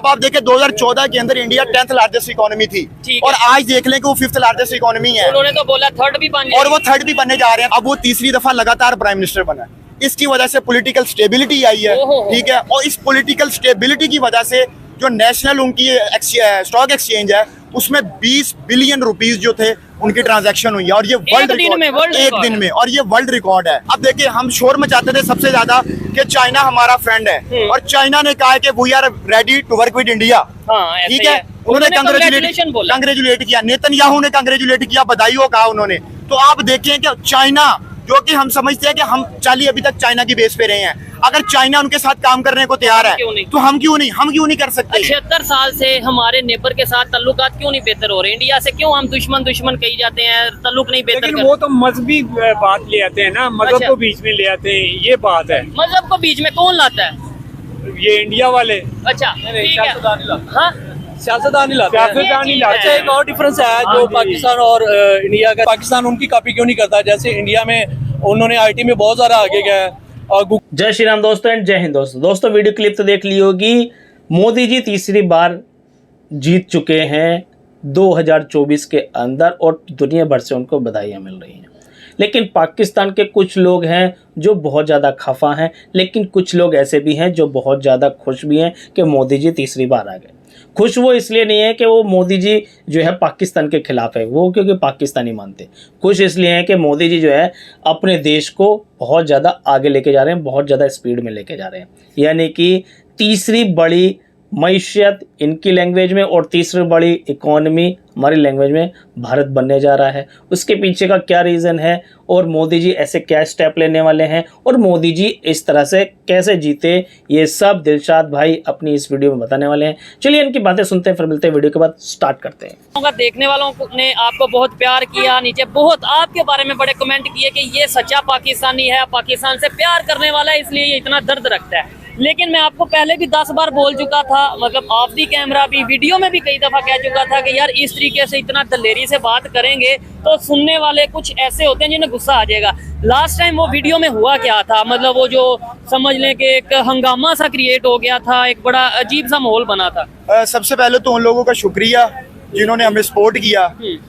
अब आप देखें 2014 के अंदर इंडिया 10th लार्जेस्ट इकोनॉमी थी और आज देख लें कि वो 5th लार्जेस्ट इकोनॉमी है। उन्होंने तो बोला थर्ड भी बन और वो थर्ड भी बनने जा रहे हैं। अब वो तीसरी दफा लगातार प्राइम मिनिस्टर बना है। इसकी वजह से पॉलिटिकल स्टेबिलिटी आई है, ठीक है। और इस पॉलिटिकल स्टेबिलिटी की वजह से जो नेशनल उनकी स्टॉक एक्सचेंज है उसमें 20 बिलियन रुपीस जो थे उनकी ट्रांजैक्शन हुई है और ये वर्ल्ड रिकॉर्ड एक दिन में, और ये वर्ल्ड रिकॉर्ड है। अब देखिए हम शोर मचाते थे सबसे ज्यादा कि चाइना हमारा फ्रेंड है और चाइना ने कहा है कि we are ready to work with India, ठीक है। उन्होंने कंग्रेचुलेट किया, नेतन्याहू ने कंग्रेचुलेट किया, बधाई हो कहा उन्होंने। तो आप देखें कि चाइना, जो कि हम समझते हैं कि हम अभी तक चाइना की बेस पे रहे हैं, अगर चाइना उनके साथ काम करने को तैयार है तो हम क्यों नहीं कर सकते। 76 साल से हमारे नेबर के साथ ताल्लुकात क्यों नहीं बेहतर हो रहे? इंडिया से क्यों हम दुश्मन कही जाते हैं, ताल्लुक नहीं बेहतर? लेकिन वो तो मजहबी बात ले आते हैं ना, मजहब को बीच में ले आते हैं, ये बात है। मजहब को बीच में कौन लाता है? ये इंडिया वाले। अच्छा, सियासतदान नहीं लाते। अच्छा, एक और डिफरेंस है जो पाकिस्तान और इंडिया का। पाकिस्तान उनकी कॉपी क्यों नहीं करता? जैसे इंडिया में उन्होंने IT में बहुत ज्यादा आगे गए और जय श्री राम दोस्तों एंड जय हिंद दोस्तों। वीडियो क्लिप तो देख ली होगी। मोदी जी तीसरी बार जीत चुके हैं 2024 के अंदर और दुनिया भर से उनको बधाइयाँ मिल रही हैं। लेकिन पाकिस्तान के कुछ लोग हैं जो बहुत ज़्यादा खफा हैं, लेकिन कुछ लोग ऐसे भी हैं जो बहुत ज़्यादा खुश भी हैं कि मोदी जी तीसरी बार आ गए। खुश वो इसलिए नहीं है कि वो मोदी जी जो है पाकिस्तान के खिलाफ है, वो क्योंकि पाकिस्तानी मानते। खुश इसलिए है कि मोदी जी जो है अपने देश को बहुत ज़्यादा आगे लेके जा रहे हैं, बहुत ज़्यादा स्पीड में लेके जा रहे हैं। यानी कि तीसरी बड़ी मईशत इनकी लैंग्वेज में और तीसरी बड़ी इकोनॉमी हमारी लैंग्वेज में भारत बनने जा रहा है। उसके पीछे का क्या रीज़न है और मोदी जी ऐसे क्या स्टेप लेने वाले हैं और मोदी जी इस तरह से कैसे जीते, ये सब दिलशाद भाई अपनी इस वीडियो में बताने वाले हैं। चलिए इनकी बातें सुनते हैं, फिर मिलते हैं वीडियो के बाद, स्टार्ट करते हैं। देखने वालों ने आपको बहुत प्यार किया, नीचे बहुत आपके बारे में बड़े कमेंट किए कि ये सच्चा पाकिस्तानी है, पाकिस्तान से प्यार करने वाला है, इसलिए ये इतना दर्द रखता है। लेकिन मैं आपको पहले भी 10 बार बोल चुका था, मतलब ऑफ दी कैमरा भी, वीडियो में भी कई दफ़ा कह चुका था कि यार इस तरीके से इतना दलेरी से बात करेंगे तो सुनने वाले कुछ ऐसे होते हैं जिन्हें गुस्सा आ जाएगा। लास्ट टाइम वो वीडियो में हुआ क्या था, मतलब वो जो समझ लें कि एक हंगामा सा क्रिएट हो गया था, एक बड़ा अजीब सा माहौल बना था। सबसे पहले तो उन लोगों का शुक्रिया जिन्होंने हमें सपोर्ट किया,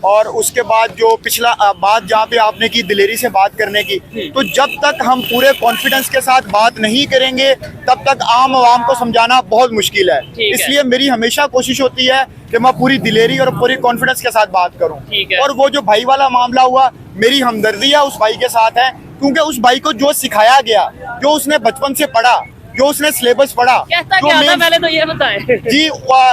और उसके बाद जो पिछला बात जहाँ पे आपने की दिलेरी से बात करने की, तो जब तक हम पूरे कॉन्फिडेंस के साथ बात नहीं करेंगे तब तक आम आवाम को समझाना बहुत मुश्किल है। इसलिए मेरी हमेशा कोशिश होती है कि मैं पूरी दिलेरी और पूरी कॉन्फिडेंस के साथ बात करूं। और वो जो भाई वाला मामला हुआ, मेरी हमदर्दियाँ उस भाई के साथ है, क्योंकि उस भाई को जो सिखाया गया, जो उसने बचपन से पढ़ा, जो उसने सिलेबस पढ़ा, पहले तो ये बताएं। जी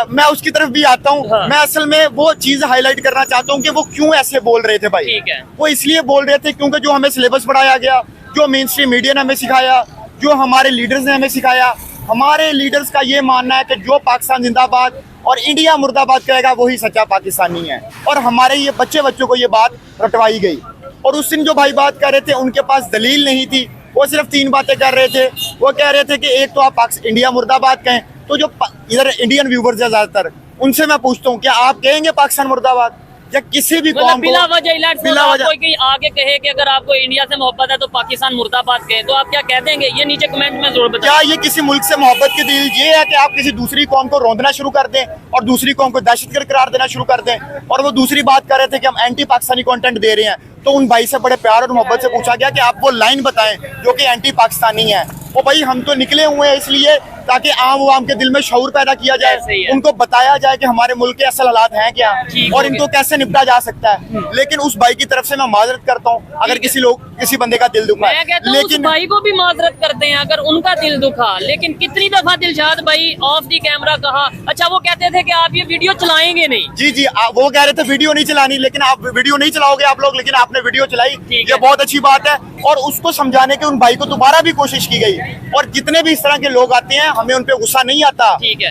मैं उसकी तरफ भी आता हूँ। मैं असल में वो चीज हाईलाइट करना चाहता हूँ कि वो क्यों ऐसे बोल रहे थे भाई। वो इसलिए बोल रहे थे क्योंकि जो हमें सिलेबस पढ़ाया गया, जो मेन स्ट्रीम मीडिया ने हमें सिखाया, जो हमारे लीडर्स ने हमें सिखाया, हमारे लीडर्स का ये मानना है कि जो पाकिस्तान जिंदाबाद और इंडिया मुर्दाबाद कहेगा वही सच्चा पाकिस्तानी है। और हमारे ये बच्चों को ये बात रटवाई गई। और उस दिन जो भाई बात कर रहे थे उनके पास दलील नहीं थी, वो सिर्फ 3 बातें कर रहे थे। वो कह रहे थे कि एक तो आप इंडिया मुर्दाबाद कहें, तो जो इधर इंडियन व्यूवर्स है ज्यादातर, उनसे मैं पूछता हूँ क्या आप कहेंगे पाकिस्तान मुर्दाबाद? या किसी भी कौम को बिला वजह कोई आगे कहे कि अगर आपको इंडिया से मोहब्बत है तो पाकिस्तान मुर्दाबाद कहे, तो आप क्या कह देंगे? ये नीचे कमेंट में जरूर बताएं। क्या ये किसी मुल्क से मोहब्बत की दलील ये है कि आप किसी दूसरी कौम को रौंदना शुरू कर दें और दूसरी कौम को दहशतगर्द करार देना शुरू कर दें? और वो दूसरी बात कर रहे थे कि हम एंटी पाकिस्तानी कंटेंट दे रहे हैं। तो उन भाई से बड़े प्यार और मोहब्बत से पूछा गया कि आप वो लाइन बताएं जो कि एंटी पाकिस्तानी है। वो भाई हम तो निकले हुए हैं इसलिए ताकि आम आवाम के दिल में शऊर पैदा किया जाए, उनको बताया जाए कि हमारे मुल्क के असल हालात हैं क्या और इनको कैसे निपटा जा सकता है। लेकिन उस भाई की तरफ से मैं माजरत करता हूँ अगर किसी बंदे का दिल दुखा है। लेकिन भाई को भी माजरत करते हैं अगर उनका दिल दुखा। लेकिन कितनी दफा दिलशाद भाई ऑफ दी कैमरा कहा, अच्छा वो कहते थे कि आप ये वीडियो चलाएंगे नहीं। जी वो कह रहे थे वीडियो नहीं चलानी, लेकिन आप वीडियो नहीं चलाओगे आप लोग, लेकिन आपने वीडियो चलाई, ये बहुत अच्छी बात है। और उसको समझाने के उन भाई को दोबारा भी कोशिश की गई। और जितने भी इस तरह के लोग आते हैं हमें उन पे गुस्सा नहीं आता,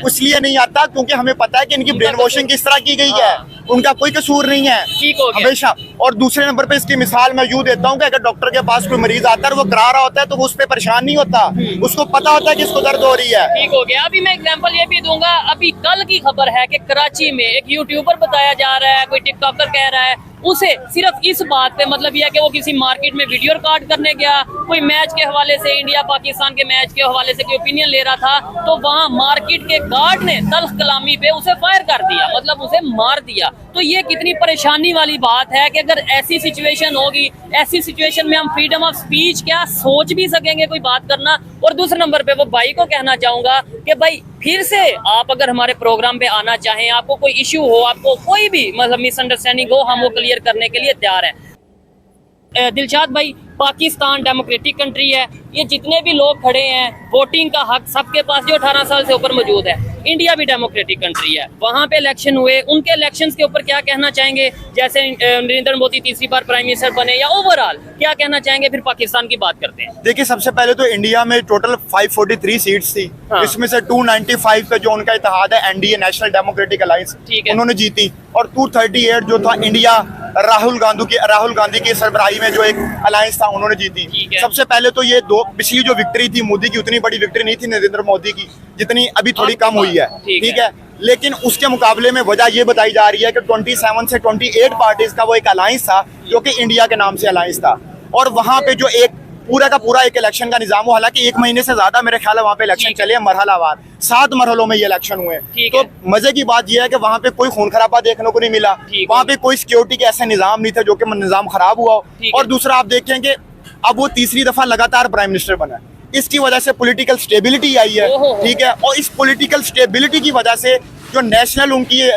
इसलिए नहीं आता क्योंकि हमें पता है कि इनकी ब्रेन वॉशिंग किस तरह की गई है, उनका कोई कसूर नहीं है हमेशा। और दूसरे नंबर पे इसकी मिसाल मैं यूं देता हूँ कि अगर डॉक्टर के पास कोई मरीज आता है वो करा रहा होता है तो वो उस पर परेशान नहीं होता, उसको पता होता है कि इसको दर्द हो रही है। ठीक हो गया। अभी मैं एग्जांपल ये भी दूंगा, अभी कल की खबर है कि कराची में एक यूट्यूबर बताया जा रहा है, कोई टिकटॉकर कह रहा है उसे सिर्फ इस बात पे मतलब यह कि वो किसी मार्केट में वीडियो रिकॉर्ड करने गया, कोई मैच के हवाले से, इंडिया पाकिस्तान के मैच के हवाले से कोई ओपिनियन ले रहा था, तो वहां मार्केट के गार्ड ने तल्ख कलामी पे उसे फायर कर दिया, मतलब उसे मार दिया। तो ये कितनी परेशानी वाली बात है कि अगर ऐसी सिचुएशन होगी, ऐसी सिचुएशन में हम फ्रीडम ऑफ स्पीच क्या सोच भी सकेंगे कोई बात करना। और दूसरे नंबर पे वो भाई को कहना चाहूंगा कि भाई फिर से आप अगर हमारे प्रोग्राम पे आना चाहें, आपको कोई इश्यू हो, आपको कोई भी मतलब मिसअंडरस्टैंडिंग हो, हम वो क्लियर करने के लिए तैयार हैं। दिलशाद भाई, पाकिस्तान डेमोक्रेटिक कंट्री है, ये जितने भी लोग खड़े हैं वोटिंग का हक सबके पास जो 18 साल से ऊपर मौजूद है। इंडिया भी डेमोक्रेटिक कंट्री है, वहाँ पे इलेक्शन हुए, उनके इलेक्शंस के ऊपर क्या कहना चाहेंगे? जैसे नरेंद्र मोदी तीसरी बार प्राइम मिनिस्टर बने, या ओवरऑल क्या कहना चाहेंगे? फिर पाकिस्तान की बात करते हैं। देखिए, सबसे पहले तो इंडिया में टोटल 543 सीट्स थी, इसमें से 295 पे जो उनका इत्तेहाद है एनडीए, नेशनल डेमोक्रेटिक अलायंस, उन्होंने जीती, और 238 जो था इंडिया राहुल गांधी की सरबराही में जो एक अलायंस था, उन्होंने जीती। सबसे पहले तो ये पिछली जो विक्ट्री थी मोदी की, उतनी बड़ी विक्ट्री नहीं थी नरेंद्र मोदी की जितनी अभी थोड़ी कम हुई है, ठीक है। लेकिन उसके मुकाबले में वजह ये बताई जा रही है कि 27 से 28 पार्टीज का वो एक अलायंस था जो कि इंडिया के नाम से अलायंस था, और वहां पे जो एक पूरा का पूरा एक इलेक्शन का निजाम हो, हालांकि 1 महीने से ज्यादा मेरे ख्याल है वहाँ पे इलेक्शन चले हैं मरहलावार, 7 मरहलों में ये इलेक्शन हुए। तो मजे की बात यह है कि वहाँ पे कोई खून खराबा देखने को नहीं मिला, वहाँ पे कोई सिक्योरिटी के ऐसे निजाम नहीं थे जो कि निजाम खराब हुआ हो। और दूसरा आप देखें कि अब वो तीसरी दफा लगातार प्राइम मिनिस्टर बना, इसकी वजह से पॉलिटिकल स्टेबिलिटी आई है, ठीक है। और इस पॉलिटिकल स्टेबिलिटी की वजह से जो नेशनल उनकी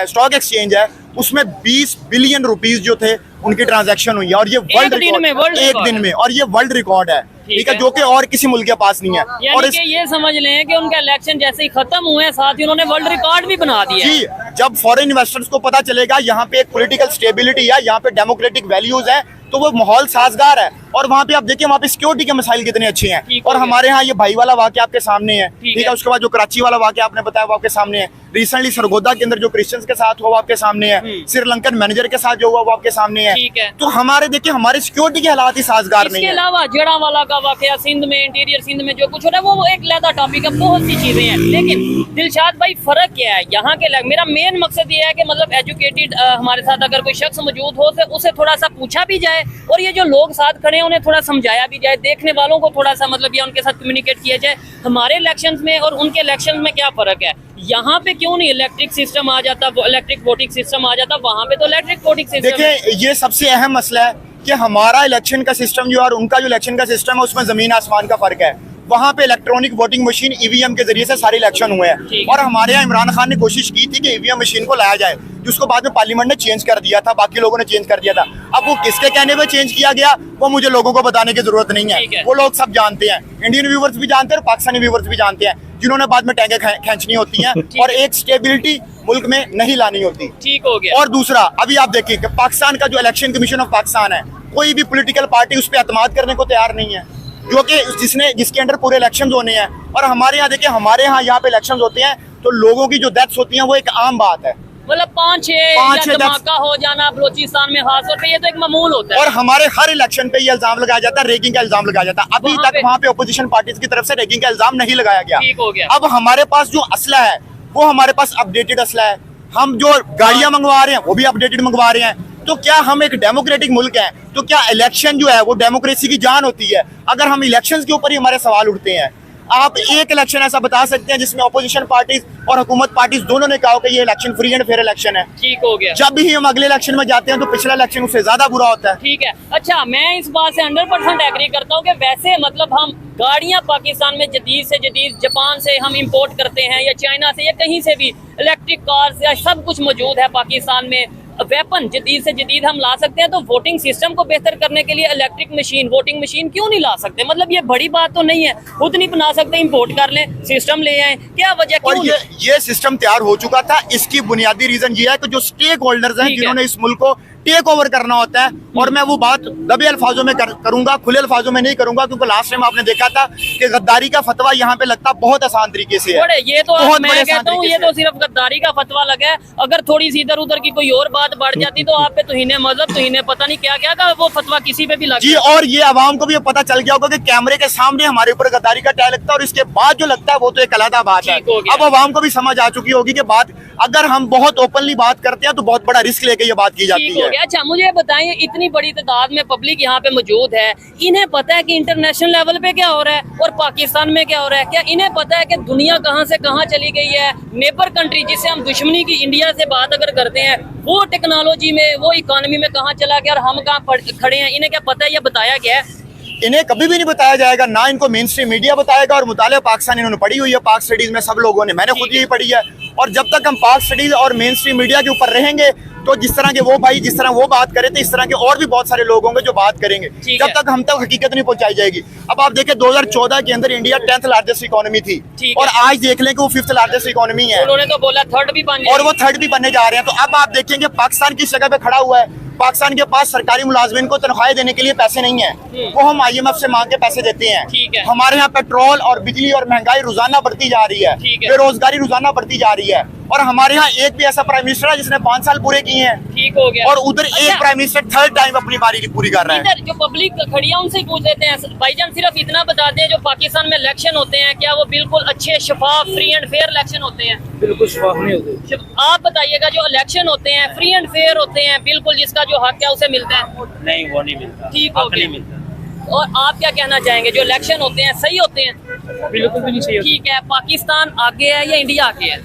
स्टॉक एक्सचेंज है उसमें 20 बिलियन रुपीस जो थे उनकी ट्रांजैक्शन हुई है, और ये वर्ल्ड एक दिन में, और ये वर्ल्ड रिकॉर्ड है, ठीक है, जो कि और किसी मुल्क के पास नहीं है। और ये समझ लें कि उनका इलेक्शन जैसे ही खत्म हुए, साथ ही उन्होंने वर्ल्ड रिकॉर्ड भी बना दिया। जी, जब फॉरेन इन्वेस्टर्स को पता चलेगा यहाँ पे एक पॉलिटिकल स्टेबिलिटी है, यहाँ पे डेमोक्रेटिक वैल्यूज है, तो वो माहौल साजगार है। और वहाँ पे आप देखिए, वहाँ पे सिक्योरिटी के मसाइल कितने अच्छे हैं। और हमारे यहाँ ये भाई वाला वाकया आपके सामने है, ठीक है। उसके बाद जो कराची वाला वाकया आपने बताया वो आपके सामने है। रिसेंटली सरगोदा के अंदर जो क्रिश्चियंस के साथ हुआ वो आपके सामने है। श्रीलंकन मैनेजर के साथ जो हुआ वो आपके सामने है। तो हमारे देखिए, हमारे सिक्योरिटी के हालात ही साजगार नहीं है। इसके अलावा जड़ावाला का वाकया सिंध में, इंटीरियर सिंध में जो कुछ हो रहा है वो एक अलग टॉपिक है, बहुत सी चीजें हैं। लेकिन दिलशाद भाई, फर्क क्या है यहाँ के? मेरा मेन मकसद ये है कि मतलब एजुकेटेड हमारे साथ अगर कोई शख्स मौजूद हो तो उसे थोड़ा सा पूछा भी जाए, और ये जो लोग साथ खड़े हैं उन्हें थोड़ा समझाया भी जाए, देखने वालों को थोड़ा सा मतलब ये उनके साथ कम्युनिकेट किया जाए हमारे इलेक्शंस में और उनके इलेक्शंस में क्या फर्क है। यहाँ पे क्यों नहीं इलेक्ट्रिक सिस्टम आ जाता, इलेक्ट्रिक वोटिंग सिस्टम आ जाता, वहाँ पे तो इलेक्ट्रिक वोटिंग सिस्टम। देखिए, ये सबसे अहम मसला है कि हमारा इलेक्शन का सिस्टम जो और उनका जो इलेक्शन का सिस्टम है उसमें जमीन आसमान का फर्क है। वहाँ पे इलेक्ट्रॉनिक वोटिंग मशीन ईवीएम के जरिए से सारे इलेक्शन हुए हैं, और हमारे यहाँ इमरान खान ने कोशिश की थी कि ईवीएम मशीन को लाया जाए, जिसको बाद में पार्लियामेंट ने चेंज कर दिया था, बाकी लोगों ने चेंज कर दिया था। अब वो किसके कहने पे चेंज किया गया वो मुझे लोगों को बताने की जरूरत नहीं है, वो लोग सब जानते हैं, इंडियन व्यूवर्स भी जानते हैं और पाकिस्तानी व्यूवर्स भी जानते हैं, जिन्होंने बाद में टैंके खींचनी होती हैं और एक स्टेबिलिटी मुल्क में नहीं लानी होती। ठीक हो गया। और दूसरा, अभी आप देखिए कि पाकिस्तान का जो इलेक्शन कमीशन ऑफ पाकिस्तान है, कोई भी पॉलिटिकल पार्टी उस पर एतमाद करने को तैयार नहीं है, जो कि जिसके अंडर पूरे इलेक्शंस होने हैं। और हमारे यहाँ देखिए, हमारे यहाँ पे इलेक्शंस होते हैं तो लोगों की जो डेथ्स होती हैं वो एक आम बात है, मतलब 5-6 धमाका हो जाना बलूचिस्तान में खास तौर पे, ये तो एक मामूल होता है। और हमारे हर इलेक्शन पे ये इल्जाम लगाया जाता है, रेगिंग का इल्जाम लगाया जाता है। अभी तक वहाँ पे ओपोजिशन पार्टीज की तरफ से रेगिंग का इल्जाम नहीं लगाया गया। ठीक हो गया। अब हमारे पास जो असला है वो हमारे पास अपडेटेड असला है, हम जो गाड़ियां मंगवा रहे हैं वो भी अपडेटेड मंगवा रहे हैं। तो क्या हम एक डेमोक्रेटिक मुल्क है, तो क्या इलेक्शन जो है वो डेमोक्रेसी की जान होती है? अगर हम इलेक्शंस के ऊपर ही हमारे सवाल उठते हैं, आप एक इलेक्शन ऐसा बता सकते हैं जिसमें ऑपोजिशन पार्टीज और हुकूमत पार्टीज दोनों ने कहा कि ये election free and fair election है? ठीक हो गया। जब भी हम अगले इलेक्शन में जाते हैं तो पिछला इलेक्शन उससे ज्यादा बुरा होता है। ठीक है, अच्छा, मैं इस बात से 100% एग्री करता हूँ कि वैसे मतलब हम गाड़ियाँ पाकिस्तान में जदीद से जदीद जापान से हम इंपोर्ट करते हैं, या चाइना से, या कहीं से भी इलेक्ट्रिक कार्स या सब कुछ मौजूद है पाकिस्तान में, वेपन जदीद से जदीद हम ला सकते हैं। तो वोटिंग सिस्टम को बेहतर करने के लिए इलेक्ट्रिक मशीन, वोटिंग मशीन क्यों नहीं ला सकते? मतलब ये बड़ी बात तो नहीं है, खुद नहीं बना सकते, इंपोर्ट कर लें, सिस्टम ले आए, क्या वजह? और ये सिस्टम तैयार हो चुका था। इसकी बुनियादी रीजन ये है कि जो स्टेक होल्डर्स हैं जिन्होंने इस मुल्क को टेक ओवर करना होता है, और मैं वो बात दबे अल्फाजों में करूंगा, खुले अल्फाजों में नहीं करूंगा, क्योंकि लास्ट टाइम आपने देखा था कि गद्दारी का फतवा यहाँ पे लगता बहुत आसान तरीके से है। ये तो मैं कहता हूँ ये तो सिर्फ गद्दारी का फतवा लगा है। अगर थोड़ी सी इधर उधर की कोई और बात बढ़ जाती तो आप पे तौहीने मजहब, तौहीने पता नहीं क्या क्या का वो फतवा किसी पे भी लगा जी। और ये आवाम को भी पता चल गया होगा कि कैमरे के सामने हमारे ऊपर गद्दारी का टैग लगता है, और इसके बाद जो लगता है वो तो एक अलग बात है। अब आवाम को भी समझ आ चुकी होगी कि बात अगर हम बहुत ओपनली बात करते हैं तो बहुत बड़ा रिस्क लेके ये बात की जाती है। गया। अच्छा मुझे ये बताएं, इतनी बड़ी तादाद में पब्लिक यहाँ पे मौजूद है, इन्हें पता है कि इंटरनेशनल लेवल पे क्या हो रहा है और पाकिस्तान में क्या हो रहा है? क्या इन्हें पता है कि दुनिया कहाँ से कहाँ चली गई है? नेबर कंट्री जिसे हम दुश्मनी की इंडिया से बात अगर करते हैं, वो टेक्नोलॉजी में, वो इकोनॉमी में कहाँ चला गया और हम कहाँ खड़े हैं? इन्हें क्या पता है या बताया गया है? इन्हें कभी भी नहीं बताया जाएगा, ना इनको मेन स्ट्रीम मीडिया बताएगा। और मुताले पाकिस्तान इन्होंने पढ़ी हुई है, पाक स्टडीज में सब लोगों ने, मैंने खुद यही पढ़ी है। और जब तक हम पाक स्टडीज और मेन स्ट्रीम मीडिया के ऊपर रहेंगे तो जिस तरह के वो भाई जिस तरह वो बात करे थे, इस तरह के और भी बहुत सारे लोग होंगे जो बात करेंगे। जब तक हम तक हकीकत नहीं पहुंचाई जाएगी। अब आप देखें 2014 के अंदर इंडिया 10th लार्जेस्ट इकोनॉमी थी और आज देख लें कि वो 5th लार्जेस्ट इकोनॉमी है। उन्होंने तो बोला थर्ड भी बन और वो थर्ड भी बनने जा रहे हैं। तो अब आप देखेंगे पाकिस्तान किस जगह पे खड़ा हुआ है। पाकिस्तान के पास सरकारी मुलाजमिन को तनख्वाहें देने के लिए पैसे नहीं है, वो हम IMF से मांग के पैसे देते हैं। हमारे यहाँ पेट्रोल और बिजली और महंगाई रोजाना बढ़ती जा रही है, बेरोजगारी रोजाना बढ़ती जा रही है। और हमारे यहाँ एक भी ऐसा प्राइम मिनिस्टर है जिसने 5 साल पूरे किए हैं। ठीक हो गया। और उधर एक प्राइम मिनिस्टर थर्ड टाइम अपनी बारी पूरी कर रहा है। इधर जो पब्लिक खड़ी है उनसे ही पूछ लेते हैं भाईजान, सिर्फ इतना बता दें, जो पाकिस्तान में इलेक्शन होते हैं क्या वो बिल्कुल अच्छे, शफाफ, फ्री एंड फेयर इलेक्शन होते हैं? बिल्कुल शफाफ नहीं होते। आप बताइएगा, जो इलेक्शन होते हैं फ्री एंड फेयर होते हैं, बिल्कुल जिसका जो हक है उसे मिलता है? नहीं, वो नहीं मिलता। ठीक हो गया। और आप क्या कहना चाहेंगे, जो इलेक्शन होते हैं सही होते हैं? बिल्कुल भी नहीं सही। ठीक है, पाकिस्तान आगे है या इंडिया आगे है?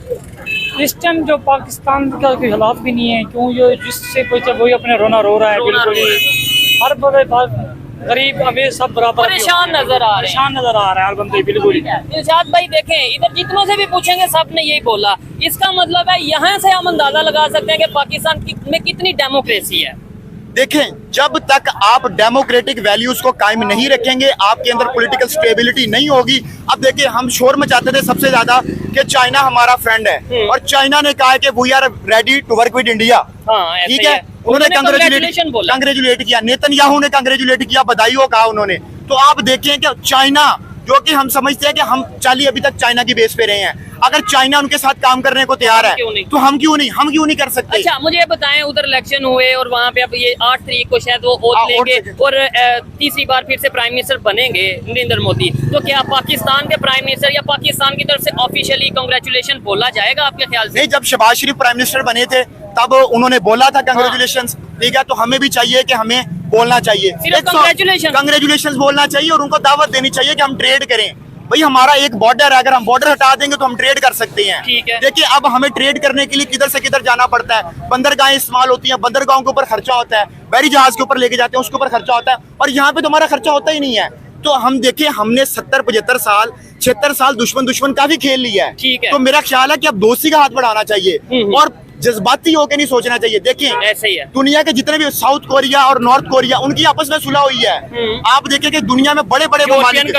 इस टाइम जो पाकिस्तान का कोई हालात भी नहीं है, क्यों जो जिससे कोई वही अपने रोना रो रहा है। बिल्कुल हर बड़े गरीब अमीर सब बराबर परेशान नजर आ रहे हैं, परेशान नजर आ रहा है हर बंदे। बिल्कुल दिलशाद भाई देखें, इधर जितनों से भी पूछेंगे सब ने यही बोला। इसका मतलब है यहाँ से हम अंदाजा लगा सकते हैं कि पाकिस्तान में कितनी डेमोक्रेसी है। देखें, जब तक आप डेमोक्रेटिक वैल्यूज को कायम नहीं रखेंगे, आपके अंदर पॉलिटिकल स्टेबिलिटी नहीं होगी। अब देखिए, हम शोर मचाते थे सबसे ज्यादा कि चाइना हमारा फ्रेंड है और चाइना ने कहा है कि we are ready to work with India. ठीक है, उन्होंने कंग्रेचुलेट किया, नेतन्याहू ने कंग्रेचुलेट किया, बधाई हो कहा उन्होंने। तो आप देखें कि चाइना, जो कि हम समझते हैं कि हम चाली अभी तक चाइना की बेस पे रहे हैं, अगर चाइना उनके साथ काम करने को तैयार है तो हम क्यों नहीं कर सकते? अच्छा मुझे ये बताएं, उधर इलेक्शन हुए और वहाँ पे अब ये 8 तारीख को शायद वो वोट लेंगे और तीसरी बार फिर से प्राइम मिनिस्टर बनेंगे नरेंद्र मोदी, तो क्या पाकिस्तान के प्राइम मिनिस्टर या पाकिस्तान की तरफ से ऑफिशियली कांग्रेचुलेशन बोला जाएगा आपके ख्याल से? नहीं, जब शहबाज शरीफ प्राइम मिनिस्टर बने थे तब उन्होंने बोला था कांग्रेचुलेशंस। ठीक है, तो हमें भी चाहिए कि हमें बोलना चाहिए, कांग्रेचुलेशन बोलना चाहिए और उनको दावत देनी चाहिए कि हम ट्रेड करें। भाई हमारा एक बॉर्डर है, अगर हम बॉर्डर हटा देंगे तो हम ट्रेड कर सकते हैं। देखिए, अब हमें ट्रेड करने के लिए किधर से किधर जाना पड़ता है। बंदरगाहें इस्तेमाल होती हैं, बंदरगाहों के ऊपर खर्चा होता है, बहरी जहाज के ऊपर लेके जाते हैं उसके ऊपर खर्चा होता है, और यहाँ पे तो हमारा खर्चा होता ही नहीं है। तो हम देखिए, हमने 70-75 साल 76 साल दुश्मन काफी खेल लिया है। तो मेरा ख्याल है कि अब दोस्ती का हाथ बढ़ाना चाहिए और जज्बाती होकर नहीं सोचना चाहिए। देखिए, ऐसे ही है, दुनिया के जितने भी साउथ कोरिया और नॉर्थ कोरिया, उनकी आपस में सुलह हुई है। आप देखिए कि दुनिया में बड़े बड़े यूरोपियन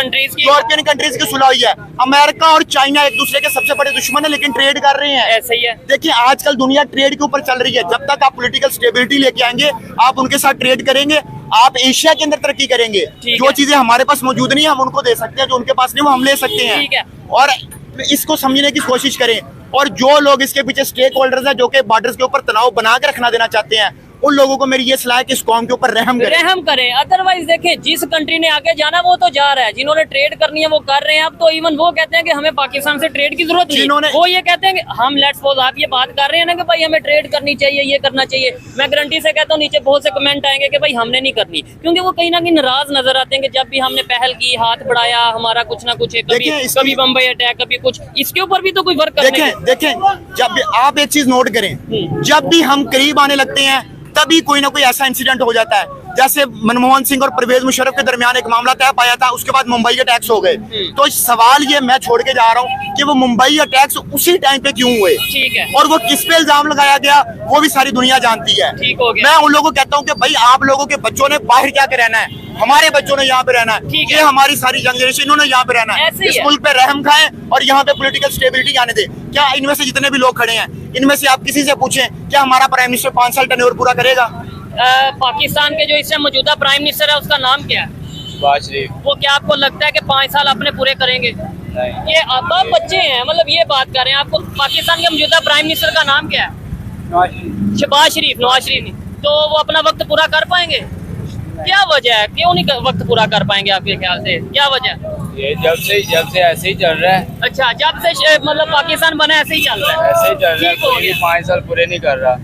कंट्रीज की सुलह हुई है। अमेरिका और चाइना एक दूसरे के सबसे बड़े दुश्मन है, लेकिन ट्रेड कर रहे हैं। ऐसे ही है। देखिए, आजकल दुनिया ट्रेड के ऊपर चल रही है। जब तक आप पॉलिटिकल स्टेबिलिटी लेके आएंगे, आप उनके साथ ट्रेड करेंगे, आप एशिया के अंदर तरक्की करेंगे। जो चीजें हमारे पास मौजूद नहीं है हम उनको दे सकते हैं, जो उनके पास नहीं वो हम ले सकते हैं। और इसको समझने की कोशिश करें। और जो लोग इसके पीछे स्टेक होल्डर्स हैं, जो कि बॉर्डर्स के ऊपर तनाव बना के रखना देना चाहते हैं, उन लोगों को मेरी ये सलाह है कि इस कौम के ऊपर रहम करें। अदरवाइज देखें, जिस कंट्री ने आगे जाना वो तो जा रहा है, जिन्होंने ट्रेड करनी है वो कर रहे हैं। अब तो इवन वो कहते हैं कि हमें पाकिस्तान से ट्रेड की जरूरत नहीं, वो ये कहते हैं कि हम लेट्स सपोज आप ये बात कर रहे हैं ना कि भाई हमें ट्रेड करनी चाहिए, ये करना चाहिए। मैं गारंटी से कहता हूँ नीचे बहुत से कमेंट आएंगे कि भाई हमने नहीं करनी, क्योंकि वो कहीं ना कहीं नाराज नजर आते हैं कि जब भी हमने पहल की, हाथ बढ़ाया, हमारा कुछ ना कुछ है, कभी बम्बई अटैक, कभी कुछ, इसके ऊपर भी तो कोई वर्क करने। देखें, जब आप एक चीज नोट करें, जब भी हम करीब आने लगते हैं तभी कोई ना कोई ऐसा इंसिडेंट हो जाता है। जैसे मनमोहन सिंह और परवेज मुशर्रफ के दरमियान एक मामला तय पाया था, उसके बाद मुंबई अटैक्स हो गए। तो सवाल ये मैं छोड़ के जा रहा हूँ कि वो मुंबई अटैक्स उसी टाइम पे क्यों हुए, और वो किस पे इल्जाम लगाया गया, वो भी सारी दुनिया जानती है। मैं उन लोगों को कहता हूँ कि भाई आप लोगों के बच्चों ने बाहर क्या के रहना है, हमारे बच्चों ने यहाँ पे रहना है। ये हमारी सारी यंग जनरेशन, इन्होंने यहाँ पे रहना है। इस मुल्क पे रहम खाएं और यहाँ पे पॉलिटिकल स्टेबिलिटी आने दे। क्या इनमें से जितने भी लोग खड़े हैं, इनमें से आप किसी से पूछें क्या हमारा प्राइम मिनिस्टर 5 साल टेन्योर पूरा करेगा? पाकिस्तान के जो इस समय मौजूदा प्राइम मिनिस्टर है उसका नाम क्या है? शहबाज शरीफ। वो क्या आपको लगता है कि 5 साल अपने पूरे करेंगे? ये आप बच्चे हैं, मतलब ये बात कर रहे हैं। आपको पाकिस्तान के मौजूदा प्राइम मिनिस्टर का नाम क्या है? शहबाज शरीफ। नवाज शरीफ नहीं, तो वो अपना वक्त पूरा कर पाएंगे? क्या वजह है, क्यों नहीं वक्त पूरा कर पाएंगे आपके ख्याल से? क्या वजह? ये जब से ऐसे ही चल रहा है। अच्छा, जब से मतलब पाकिस्तान बना ऐसे ही चल रहा है? ऐसे ही चल रहा है, कोई 5 साल पूरे नहीं कर रहा।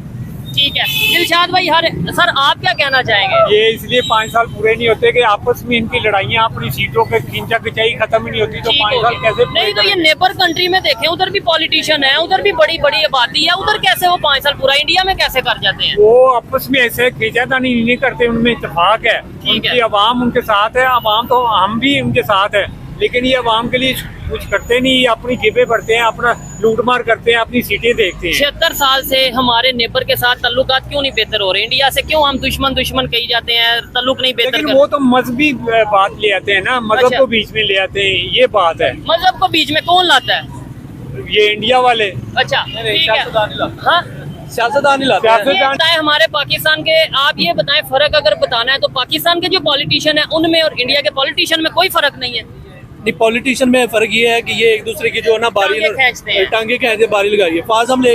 ठीक है दिलशाद भाई, हर सर आप क्या कहना चाहेंगे? ये इसलिए 5 साल पूरे नहीं होते कि आपस में इनकी लड़ाइयाँ अपनी सीटों के खींचा खिंचाई खत्म ही नहीं होती, तो ठीक 5 हो साल गया। कैसे नहीं तो ये नेबर कंट्री में देखें, उधर भी पॉलिटिशियन है, उधर भी बड़ी बड़ी आबादी है, उधर कैसे वो 5 साल पूरा, इंडिया में कैसे कर जाते हैं? वो आपस में ऐसे खींचातानी नहीं करते, उनमें इत्तेफाक है, ठीक है। उनकी आवाम उनके साथ है, आवाम तो हम भी उनके साथ है, लेकिन ये आवाम के लिए कुछ करते नहीं, अपनी जेबें भरते हैं, अपना लूटमार करते हैं, अपनी सीटें देखते हैं। 76 साल से हमारे नेबर के साथ ताल्लुकात क्यों नहीं बेहतर हो रहे? इंडिया से क्यों हम दुश्मन कही जाते हैं, ताल्लुक नहीं बेहतर लेकिन वो तो मजहबी बात ले आते हैं ना, मजहब अच्छा। को बीच में ले आते हैं, ये बात है। मजहब को बीच में कौन लाता है? ये इंडिया वाले अच्छा ठीक है, सियासतदान नहीं लाते। हाँ सियासतदान नहीं लाते हैं। सियासत- ये बताएं हमारे पाकिस्तान के, आप ये बताएं फर्क अगर बताना है तो पाकिस्तान के जो पॉलिटिशियन है उनमें और इंडिया के पॉलिटिशियन में कोई फर्क नहीं है। नहीं, पॉलिटिशियन में फर्क ये है कि ये एक दूसरे की जो है ना बारी टांगे खींचते हैं। टांगे खींचते बारी लगाई है। फाज हम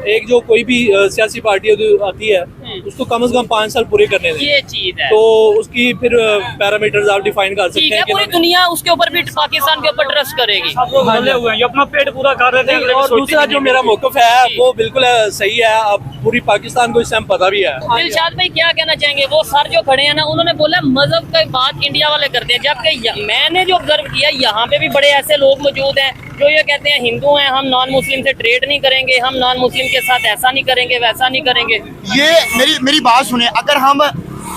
एक जो कोई भी सियासी पार्टी आती है उसको कम से कम 5 साल पूरे करने दें, ये चीज है तो उसकी फिर पैरामीटर्स आप डिफाइन कर ठीक सकते है। हैं कि पूरी दुनिया उसके ऊपर भी पाकिस्तान के ऊपर ट्रस्ट करेगी। सब लोग भले हुए हैं, ये अपना पेट पूरा कर रहे थे, अगले की और सोचते दूसरा नहीं जो हैं। मेरा मौकफ है वो बिल्कुल सही है। अब पूरी पाकिस्तान को इस टाइम पता भी है। दिलशाद भाई क्या कहना चाहेंगे? वो सर जो खड़े हैं ना, उन्होंने बोला मजहब की बात इंडिया वाले करते हैं, जबकि मैंने जो ऑब्जर्व किया यहाँ पे भी बड़े ऐसे लोग मौजूद हैं जो ये कहते हैं हिंदू हैं, हम नॉन मुस्लिम से ट्रेड नहीं करेंगे, हम नॉन मुस्लिम के साथ ऐसा नहीं करेंगे, वैसा नहीं करेंगे। ये मेरी बात सुने, अगर हम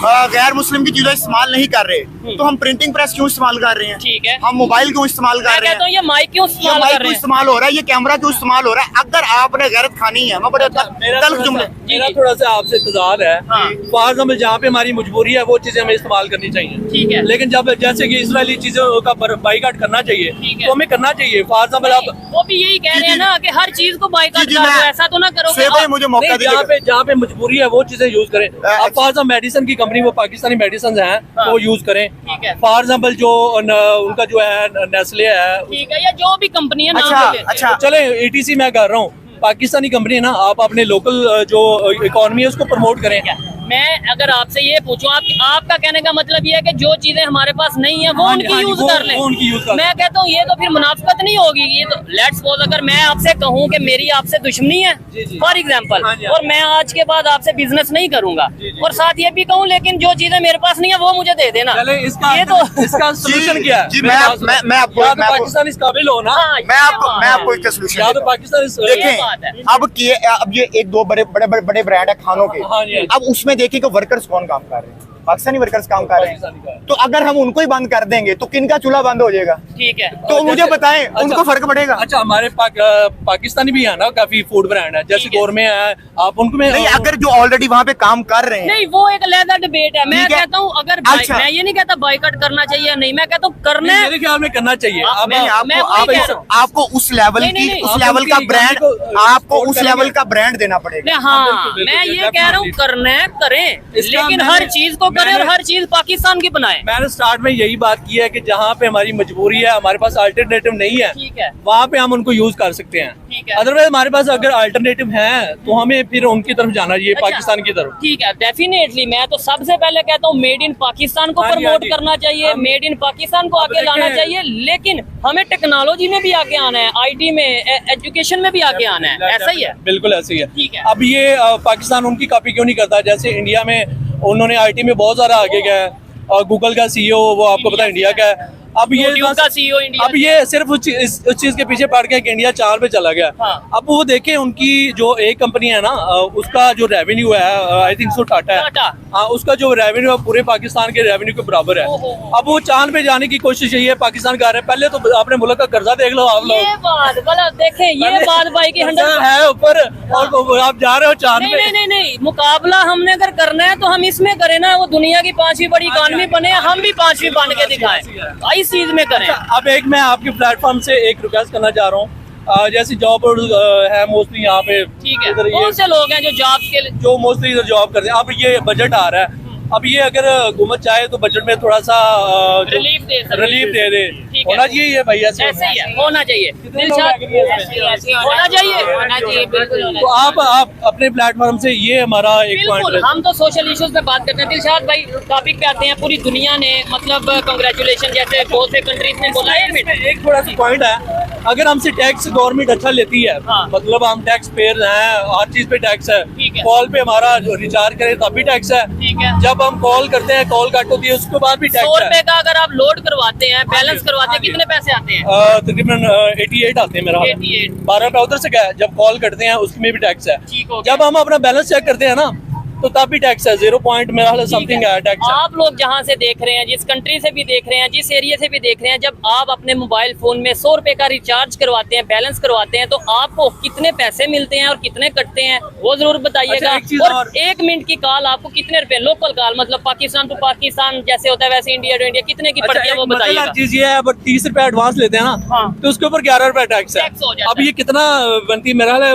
गैर मुस्लिम की चीजें इस्तेमाल नहीं कर रहे तो हम प्रिंटिंग प्रेस क्यों इस्तेमाल कर रहे हैं? ठीक है। हम मोबाइल क्यों इस्तेमाल मैं कर रहे कहता हूँ हैं? ये माइक क्यों ये इस्तेमाल माइक कर क्यों रहे हैं? इस्तेमाल हो रहा है? ये कैमरा क्यों इस्तेमाल हो रहा है? अगर आपने गैरत खानी है, मैं बड़े तल्ख जुमले मेरा थोड़ा सा आपसे इंतजार है। हाँ। फॉर एग्जाम्पल जहाँ पे हमारी मजबूरी है वो चीजें हमें इस्तेमाल करनी चाहिए, ठीक है। लेकिन जब जैसे कि इसराइली चीजों का बाइकाट करना चाहिए ठीक है। तो हमें करना चाहिए। फॉर एग्जाम्पल आप वो भी यही कह रहे हैं ना कि हर चीज को बाइकाट जी, कर दो, मैं- ऐसा तो ना करो शेख भाई मुझे मौका नहीं, दीजिए। जहाँ पे मजबूरी है वो चीजें यूज करें। अब फॉर एग्जाम्पल मेडिसिन की कंपनी वो पाकिस्तानी मेडिसिन हैं तो वो यूज करें। ठीक है। फॉर एग्जाम्पल जो उनका जो है नेस्ले है, ठीक है, या जो भी कंपनी है नाम अच्छा ले लेते हैं। अच्छा चले ETC मैं कर रहा हूँ, पाकिस्तानी कंपनी है ना, आप अपने लोकल जो इकोनॉमी है उसको प्रमोट करें। मैं अगर आपसे ये पूछूं, आपका कहने का मतलब ये है कि जो चीजें हमारे पास नहीं है वो हाँ जी, उनकी हाँ जी, यूज वो कर लें। उनकी यूज कर लें। मैं कहता हूँ ये तो फिर मुनाफिकत नहीं होगी। ये तो लेट्स सपोज अगर मैं आपसे कहूँ कि मेरी आपसे दुश्मनी है जी, जी। फॉर एग्जांपल, हाँ जी, हाँ और मैं आज के बाद आपसे बिजनेस नहीं करूंगा, जी, जी। और साथ ये भी कहूँ लेकिन जो चीजें मेरे पास नहीं है वो मुझे दे देना, चले ये तो इसका सोल्यूशन क्या है? जी, मेरे मैं- पास- मैं- मैं आपको- या तो मैं आपको- पाकिस्तान इस काबिल हो ना, हाँ, मैं ये आपको बात मैं है। आपको एक सोल्यूशन या तो पाकिस्तान इस ये देखें, बात है। अब ये एक दो बड़े ब्रांड है खानों के। हाँ जी, हाँ जी। अब उसमें देखिए कि वर्कर्स कौन काम कर रहे हैं, पाकिस्तानी वर्कर्स काम कर रहे पाकिस्तानी का हैं। है। तो अगर हम उनको ही बंद कर देंगे तो किनका चूल्हा बंद हो जाएगा? ठीक है। तो मुझे बताएं, अच्छा। उनको फर्क पड़ेगा? अच्छा, हमारे पाकिस्तानी भी है ना काफी फूड ब्रांड है, जैसे ठीक है। गोरमे है, आप उनको में नहीं, अगर जो ऑलरेडी वहां पे काम कर रहे हैं, नहीं वो एक अलग डिबेट है। मैं ठीक है। कहता हूँ अगर अच्छा। मैं ये नहीं कहता बाइकआउट करना चाहिए, नहीं, मैं कहता हूँ करना है। मेरे ख्याल में करना चाहिए। आप- नहीं, मैं वही कह रहा हूँ। आपको उस लेवल नहीं, की नहीं, उस आप लेवल उनकी का इकोनॉमी ब्रांड को, आपको सपोर्ट उस करेंगे। लेवल का ब्रांड देना पड़ेगा। नहीं, हाँ बिल्कुल, मैं बिल्कुल, ये कह रहा हूँ definitely। करना है करें, इसका लेकिन मैंने- हर चीज को करें और मैंने- हर चीज पाकिस्तान की बनाए। मैंने स्टार्ट में यही बात की है कि जहाँ पे हमारी मजबूरी है, हमारे पास अल्टरनेटिव नहीं है, ठीक है, वहाँ पे हम उनको यूज कर सकते हैं। ठीक है। अदरवाइज हमारे पास अगर अल्टरनेटिव है तो हमें फिर उनकी तरफ जाना चाहिए, अच्छा। पाकिस्तान की तरफ। ठीक है, डेफिनेटली मैं तो सबसे पहले कहता हूँ मेड इन पाकिस्तान को हाँ जी, हाँ प्रमोट जी। करना चाहिए, हम- मेड इन पाकिस्तान को अब आगे लाना देखिए- चाहिए, लेकिन हमें टेक्नोलॉजी में भी आगे आना है, IT में, एजुकेशन में भी आगे आना है, ऐसा ही है। बिल्कुल ऐसे ही है। ठीक है। अब ये पाकिस्तान उनकी कॉपी क्यों नहीं करता? जैसे इंडिया में उन्होंने IT में बहुत सारा आगे गया है, और गूगल का CEO वो आपको पता है इंडिया का है। अब ये YouTube का CEO इंडिया अब ये सिर्फ उस चीज के पीछे पड़ गया कि इंडिया 4 पे चला गया। हाँ। अब वो देखें उनकी जो एक कंपनी है ना, उसका जो रेवेन्यू है, आई थिंक सो टाटा है। टाटा। हाँ, उसका जो रेवेन्यू है पूरे पाकिस्तान के रेवेन्यू के बराबर है। ओहो। अब वो चांद पे जाने की कोशिश यही है, पाकिस्तान कर रहे हैं। पहले तो अपने मुल्क का कर्जा देख लो आप लोग। ये बात गलत, देखें ये बात भाई की 100 है ऊपर और आप जा रहे हो चांद नहीं पे। नहीं नहीं नहीं, मुकाबला हमने अगर करना है तो हम इसमें करें ना, वो दुनिया की 5वीं बड़ी इकॉनमी बने, हम भी 5वीं बन के दिखाएं, इस चीज में करें। अब एक मैं आपके प्लेटफॉर्म से एक रिक्वेस्ट करना चाह रहा हूँ, जैसे जॉब है मोस्टली यहाँ पे, ठीक है, इधर कौन से लोग हैं जो जॉब के लिए? जो मोस्टली इधर जॉब करते हैं। अब ये बजट आ रहा है, अब ये अगर हुकूमत चाहे तो बजट में थोड़ा सा रिलीफ दे सकते हैं। रिलीफ दे दे, ठीक है। होना चाहिए ये भाई ऐसे। ऐसे ही है, होना चाहिए। दिलशाद, होना चाहिए, बिल्कुल होना तो आप अपने प्लेटफॉर्म से ये हमारा एक बिल्कुल। पॉइंट हम तो सोशल इश्यूज पे बात करते हैं। दिलशाद भाई टॉपिक पे आते हैं। पूरी दुनिया ने मतलब कंग्रेचुलेशन जैसे बहुत से कंट्रीज ने बोला है। एक थोड़ा सा पॉइंट है। अगर हमसे टैक्स गवर्नमेंट अच्छा लेती है, हाँ। मतलब हम टैक्स पेयर हैं, हर चीज पे टैक्स है, ठीक है। कॉल पे हमारा रिचार्ज करें तब भी टैक्स है, ठीक है। जब हम कॉल करते हैं कॉल कट होती है उसके बाद भी 100 टैक्स रुपए है। का अगर आप लोड करवाते हैं, बैलेंस करवाते हैं, हाँ जी। कितने पैसे आते हैं? तकरीबन 88 आते हैं मेरा 88। 12 रुपया उधर से गया, जब कॉल करते हैं उसमें भी टैक्स है। ठीक हो गया। जब हम अपना बैलेंस चेक करते हैं ना तो तब भी टैक्स है, 0 पॉइंट मेरा हाल समथिंग है टैक्स है। आप लोग जहाँ से देख रहे हैं, जिस कंट्री से भी देख रहे हैं, जिस एरिया से भी देख रहे हैं, जब आप अपने मोबाइल फोन में 100 रुपए का रिचार्ज करवाते हैं, बैलेंस करवाते हैं, तो आपको कितने पैसे मिलते हैं और कितने कटते हैं वो जरूर बताइएगा। अच्छा, एक चीज़ और और। 1 मिनट की कॉल आपको कितने रुपए, लोकल कॉल मतलब पाकिस्तान टू पाकिस्तान जैसे होता है वैसे इंडिया टू इंडिया, कितने की पड़ती है वो बताइएगा। चीज ये है, बट 30 रुपए एडवांस लेते हैं ना, हाँ। तो उसके ऊपर 11 रुपए टैक्स है। टैक्स हो जाता अब ये कितना बनती है, मेरा हाल है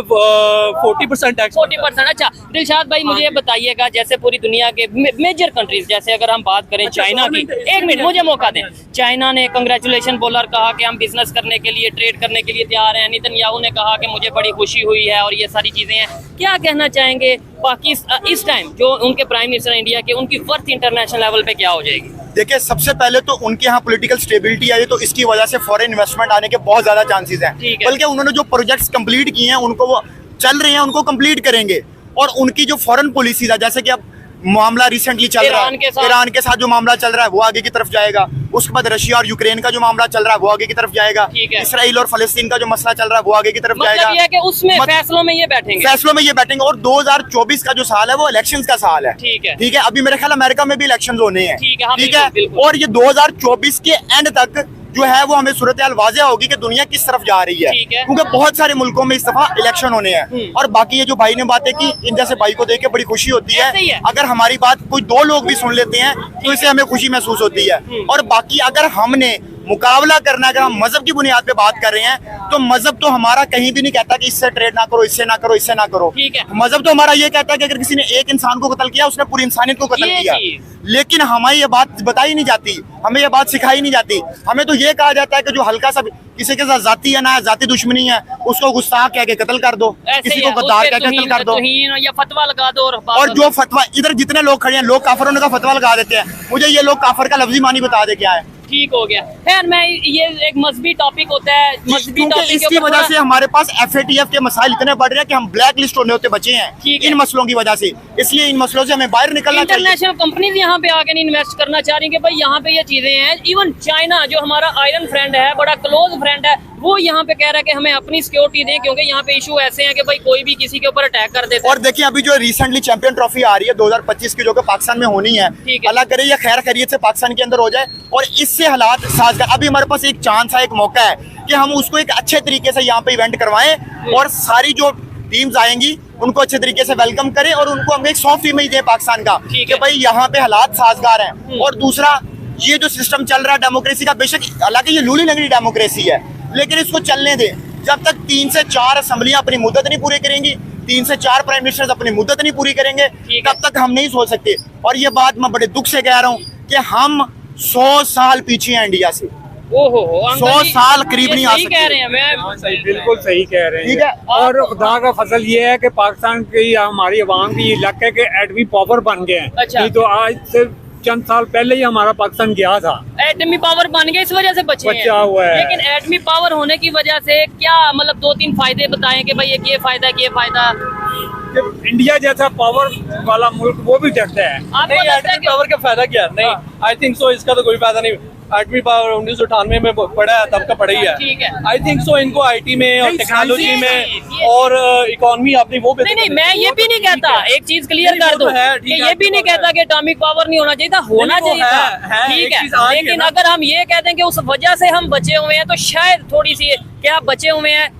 40% टैक्स। 40%। अच्छा दिलशाद भाई, मुझे ये बताइएगा, जैसे पूरी दुनिया के मेजर कंट्रीज, जैसे अगर हम बात करें अच्छा, चाइना की, government- 1 मिनट मुझे मौका दें। चाइना ने कंग्रेचुलेशन बोला और कहा कि हम बिजनेस करने के लिए, ट्रेड करने के लिए तैयार हैं। नेतन्याहू ने कहा कि मुझे बड़ी खुशी हुई है और ये सारी चीजें हैं। क्या कहना चाहेंगे पाकिस्तान इस टाइम जो उनके प्राइम मिनिस्टर इंडिया के, उनकी वर्थ इंटरनेशनल लेवल पे क्या हो जाएगी? देखिए, सबसे पहले तो उनके यहाँ पॉलिटिकल स्टेबिलिटी आई है, तो इसकी वजह से फॉरेन इन्वेस्टमेंट आने के बहुत ज्यादा चांसेस हैं। ठीक है। बल्कि उन्होंने जो प्रोजेक्ट्स कंप्लीट किए हैं उनको वो चल रहे हैं, उनको कंप्लीट करेंगे। और उनकी जो फॉरेन पॉलिसीज है, जैसे कि अब मामला रिसेंटली चल रहा ईरान के है, साथ। ईरान के साथ जो मामला चल रहा है वो आगे की तरफ जाएगा। उसके बाद रशिया और यूक्रेन का जो मामला चल रहा है वो आगे की तरफ जाएगा। ठीक है। इसराइल और फलस्तीन का जो मसला चल रहा है वो आगे की तरफ मतलब जाएगा। ये है कि उसमें मत- फैसलों में ये बैठेंगे। फैसलों में ये बैठेंगे। और 2024 का जो साल है वो इलेक्शंस का साल है। ठीक है। ठीक है, अभी मेरे ख्याल अमेरिका में भी इलेक्शंस होने हैं। ठीक है, हाँ, ठीक बिल्कुल, है। बिल्कुल। और ये 2024 के एंड तक जो है वो हमें सूरत हाल वाज़ेह होगी कि दुनिया किस तरफ जा रही है। ठीक है। क्योंकि बहुत सारे मुल्कों में इस दफा इलेक्शन होने हैं। और बाकी ये जो भाई ने बातें की, इन जैसे भाई को देख के बड़ी खुशी होती ऐसे ही है। अगर हमारी बात कोई 2 लोग भी सुन लेते हैं तो इससे हमें खुशी महसूस होती है। और बाकी अगर हमने मुकाबला करना, अगर हम मजहब की बुनियाद पे बात कर रहे हैं, तो मजहब तो हमारा कहीं भी नहीं कहता कि इससे ट्रेड ना करो, इससे ना करो, इससे ना करो। ठीक है। मजहब तो हमारा ये कहता है कि अगर किसी ने एक इंसान को कत्ल किया, उसने पूरी इंसानियत को कत्ल ये किया। चीज़। लेकिन हमें ये बात बताई नहीं जाती, हमें ये बात सिखाई नहीं जाती। हमें तो ये कहा जाता है कि जो हल्का सा किसी के साथ जाती है ना, जाती दुश्मनी है, उसको गुस्ताख कह के कत्ल कर दो, ऐसे किसी ही को है, गद्दार उसपे कह के कत्ल कर दो। तौहीन या फतवा लगा दो। और जो फतवा इधर जितने लोग खड़े हैं, लोग काफर होने का फतवा लगा देते हैं। मुझे ये लोग काफर का लफ्जी मानी बता दे क्या है। ठीक हो गया। खैर, मैं ये एक मजहबी टॉपिक होता है, मजहबी क्योंकि टॉपिक के इसकी ऊपर वजह थोड़ा- से हमारे पास FATF के मसाइल इतने बढ़ रहे हैं कि हम ब्लैक लिस्ट होने होते बचे हैं ठीक है। इन मसलों की वजह से। इसलिए इन मसलों से हमें बाहर निकलना चाहिए। इंटरनेशनल कंपनीज यहाँ पे आके नहीं इन्वेस्ट करना चाह रही कि भाई यहाँ पे ये चीजें हैं। इवन चाइना जो हमारा आयरन फ्रेंड है, बड़ा क्लोज फ्रेंड है, वो यहाँ पे कह रहा है कि हमें अपनी सिक्योरिटी दें, क्योंकि यहाँ पे इशू ऐसे हैं कि भाई कोई भी किसी के ऊपर अटैक कर देता है। और देखिए, अभी जो रिसेंटली चैंपियन ट्रॉफी आ रही है 2025 की, जो कि पाकिस्तान में होनी है, ठीक है। अल्लाह करे ये खैर खैरियत से पाकिस्तान के अंदर हो जाए और इससे हालात साजगार। अभी हमारे पास एक चांस है, एक मौका है कि हम उसको एक अच्छे तरीके से यहाँ पे इवेंट करवाएं और सारी जो टीम्स आएंगी उनको अच्छे तरीके से वेलकम करें और उनको हम एक सॉफ्ट इमेज दें पाकिस्तान का ठीक कि है। भाई यहाँ पे हालात साजगार हैं। और दूसरा, ये जो सिस्टम चल रहा है डेमोक्रेसी का, बेशक हालांकि ये लूली लंगड़ी डेमोक्रेसी है, लेकिन इसको चलने दें। जब तक 3 से 4 असम्बलियां अपनी मुद्दत नहीं पूरी करेंगी, 3 से 4 प्राइम मिनिस्टर्स अपनी मुद्दत नहीं पूरी करेंगे, ठीक है। तब तक हम नहीं सोच सकते। और ये बात मैं बड़े दुख से कह रहा हूँ कि हम 100 साल पीछे हैं इंडिया से। ओहो, 100 साल करीब नहीं आ सही सकते। कह रहे हैं। मैं सही, बिल्कुल सही कह रहे हैं। ठीक है। और खुदा का फजल ये है कि पाकिस्तान की, हमारी अवाम की इलाके के एटमी पावर बन गए हैं। अच्छा। नहीं तो आज से चंद साल पहले ही हमारा पाकिस्तान गया था। एटमी पावर बन गए, इस वजह से बचे हैं। बचा हुआ है। लेकिन एटमी पावर होने की वजह से क्या, मतलब 2-3 फायदे बताएं कि भाई ये फायदा, ये फायदा। कि इंडिया जैसा पावर वाला मुल्क वो भी डरता है। आपको नहीं, लगता है एटमी कि पावर का फायदा क्या? नहीं, आई थिंक सो इसका तो कोई फायदा नहीं। एटमी पावर 1998 में पढ़ा है, तब का पढ़ा ही है। ठीक है। आई थिंक सो इनको IT में और नहीं, टेक्नोलॉजी ये में चीज़। और इकोनॉमी अपनी वो नहीं नहीं, मैं ये भी नहीं कहता, एक चीज क्लियर नहीं, कर वो दो तो है, कि ठीक है, ये भी नहीं वो तो कहता कि एटॉमिक पावर नहीं होना चाहिए था, होना नहीं, वो चाहिए है, था। एक ठीक चीज़ है, आ रही है लेकिन ना। अगर हम ये कहते हैं कि उस वजह से हम बचे हुए हैं, तो शायद थोड़ी सी क्या बचे हुए हैं,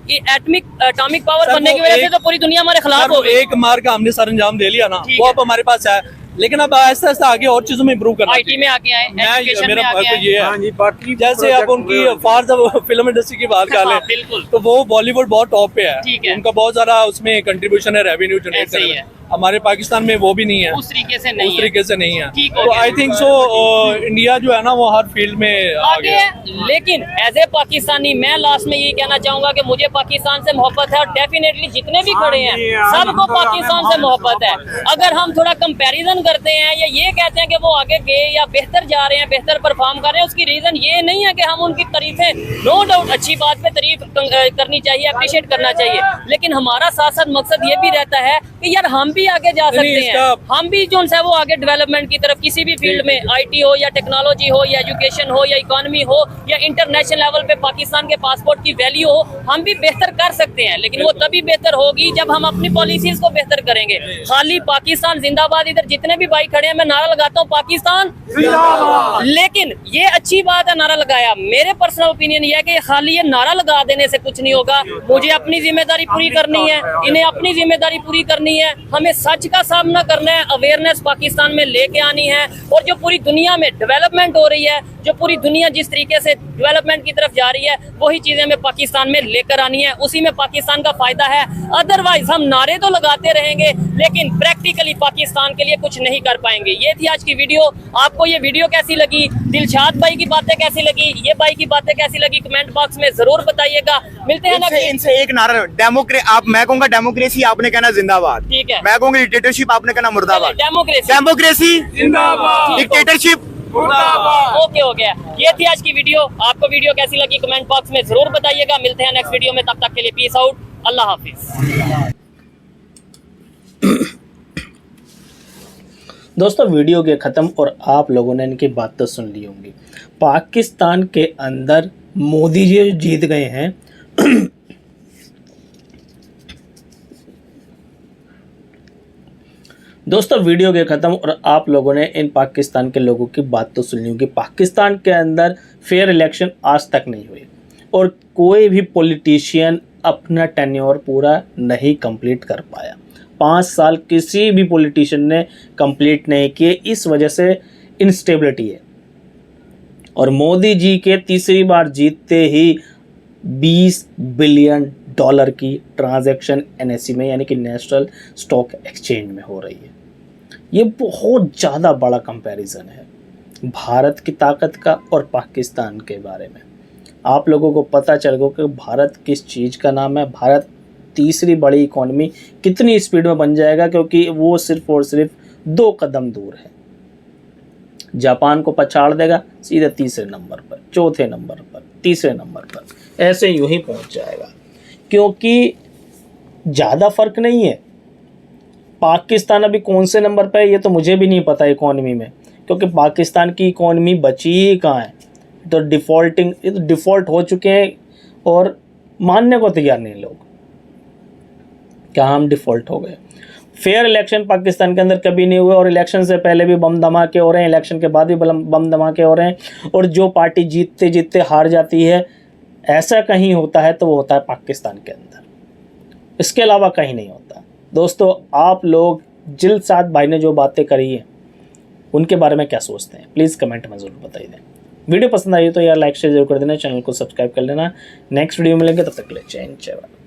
एटॉमिक पावर सर, बनने वो की वजह से एक- तो पूरी दुनिया हमारे खिलाफ सर, हो वो गई। एक मार का हमने सर अंजाम दे लिया ना, ठीक वो है। अब हमारे पास है। लेकिन अब आहिस्ता आहिस्ता आगे और चीजों में इम्प्रूव करना IT में आके आए, एजुकेशन में मेरा आके तो आए। ये हाँ है। जी, बाकी जैसे अब उनकी फार फिल्म इंडस्ट्री की बात कर हाँ, लें, बिल्कुल। तो वो बॉलीवुड बहुत टॉप पे है। ठीक है। उनका बहुत ज्यादा उसमें कंट्रीब्यूशन है रेवेन्यू जनरेट ऐसे ही करने है। में। हमारे पाकिस्तान में वो भी नहीं है, उस तरीके से नहीं उस तरीके से नहीं है। ठीक हो तो गया। आई थिंक सो इंडिया जो है ना वो हर फील्ड में आगे गया। है। लेकिन एज ए पाकिस्तानी मैं लास्ट में यही कहना चाहूंगा कि मुझे पाकिस्तान से मोहब्बत है और डेफिनेटली जितने भी खड़े हैं सबको पाकिस्तान से मोहब्बत है। अगर हम थोड़ा कंपैरिजन करते हैं या ये कहते हैं कि वो आगे गए या बेहतर जा रहे हैं, बेहतर परफॉर्म कर रहे हैं, उसकी रीजन ये नहीं है कि हम उनकी तारीफें, नो डाउट अच्छी बात पे तारीफ करनी चाहिए, अप्रिशिएट करना चाहिए, लेकिन हमारा साथ साथ मकसद ये भी रहता है कि यार हम भी आगे जा सकते हैं, हम भी जो है वो आगे डेवलपमेंट की तरफ किसी भी फील्ड में, आईटी हो या टेक्नोलॉजी हो या एजुकेशन हो या इकोनॉमी हो या इंटरनेशनल लेवल पे पाकिस्तान के पासपोर्ट की वैल्यू हो, हम भी बेहतर कर सकते हैं। लेकिन वो तभी बेहतर होगी जब हम अपनी पॉलिसीज को बेहतर करेंगे। खाली पाकिस्तान जिंदाबाद, इधर जितने भी भाई खड़े हैं मैं नारा लगाता हूँ पाकिस्तान जिंदाबाद, लेकिन ये अच्छी बात है नारा लगाया। मेरे पर्सनल ओपिनियन ये है कि खाली ये नारा लगा देने से कुछ नहीं होगा। मुझे अपनी जिम्मेदारी पूरी करनी है, इन्हें अपनी जिम्मेदारी पूरी करनी है, हमें सच का सामना करना है, अवेयरनेस पाकिस्तान में लेके आनी है। और जो पूरी दुनिया में डेवलपमेंट हो रही है, जो पूरी दुनिया जिस तरीके से डेवलपमेंट की तरफ जा रही है, वही चीजें हमें पाकिस्तान में लेकर आनी है, उसी में पाकिस्तान का फायदा है। अदरवाइज हम नारे तो लगाते रहेंगे लेकिन प्रैक्टिकली पाकिस्तान के लिए कुछ नहीं कर पाएंगे। ये थी आज की वीडियो। आपको ये वीडियो कैसी लगी, दिलशाद भाई की बातें कैसी लगी, ये भाई की बातें कैसी लगी, कमेंट बॉक्स में जरूर बताइएगा। मिलते हैं इनसे एक नारा मैं कहूंगा डेमोक्रेसी, आपने कहना जिंदाबाद। ठीक है। मैं कहूंगा डिक्टेटरशिप, आपने कहना मुर्दाबाद। डेमोक्रेसी जिंदाबाद, डिक्टेटरशिप ओके हो गया। ये थी आज की वीडियो। आपको वीडियो कैसी लगी कमेंट बॉक्स में जरूर बताइएगा। मिलते हैं नेक्स्ट वीडियो में, तब तक के लिए पीस आउट, अल्लाह हाफिज। दोस्तों वीडियो के ख़त्म और आप लोगों ने इनकी बात तो सुन ली होंगी। पाकिस्तान के अंदर मोदी जी जीत गए हैं। दोस्तों वीडियो के ख़त्म और आप लोगों ने इन पाकिस्तान के लोगों की बात तो सुन ली होगी। पाकिस्तान के अंदर फेयर इलेक्शन आज तक नहीं हुए और कोई भी पॉलिटिशियन अपना टेन्योर पूरा नहीं कंप्लीट कर पाया। 5 साल किसी भी पॉलिटिशियन ने कंप्लीट नहीं किए, इस वजह से इंस्टेबिलिटी है। और मोदी जी के तीसरी बार जीतते ही $20 बिलियन की ट्रांजैक्शन एनएसई में यानी कि नेशनल स्टॉक एक्सचेंज में हो रही है। ये बहुत ज़्यादा बड़ा कंपैरिजन है भारत की ताकत का और पाकिस्तान के बारे में। आप लोगों को पता चल गया कि भारत किस चीज़ का नाम है। भारत तीसरी बड़ी इकोनॉमी कितनी स्पीड में बन जाएगा, क्योंकि वो सिर्फ और सिर्फ 2 कदम दूर है। जापान को पछाड़ देगा, सीधे तीसरे नंबर पर, चौथे नंबर पर, तीसरे नंबर पर, ऐसे यूं ही पहुंच जाएगा। क्योंकि ज़्यादा फर्क नहीं है। पाकिस्तान अभी कौन से नंबर पर है ये तो मुझे भी नहीं पता इकोनॉमी में, क्योंकि पाकिस्तान की इकोनॉमी बची ही कहाँ है। तो डिफ़ॉल्ट हो चुके हैं और मानने को तैयार नहीं लोग, क्या हम डिफ़ॉल्ट हो गए। फेयर इलेक्शन पाकिस्तान के अंदर कभी नहीं हुए और इलेक्शन से पहले भी बम धमाके हो रहे हैं, इलेक्शन के बाद भी बम धमाके हो रहे हैं। और जो पार्टी जीतते जीतते हार जाती है, ऐसा कहीं होता है तो वो होता है पाकिस्तान के अंदर, इसके अलावा कहीं नहीं होता। दोस्तों आप लोग जिलसाद भाई ने जो बातें करी हैं उनके बारे में क्या सोचते हैं, प्लीज़ कमेंट में ज़रूर बताइए दें। वीडियो पसंद आई तो यार लाइक शेयर जरूर कर देना, चैनल को सब्सक्राइब कर लेना। नेक्स्ट वीडियो मिलेंगे, तब तक के लिए जय हिंद जय भारत।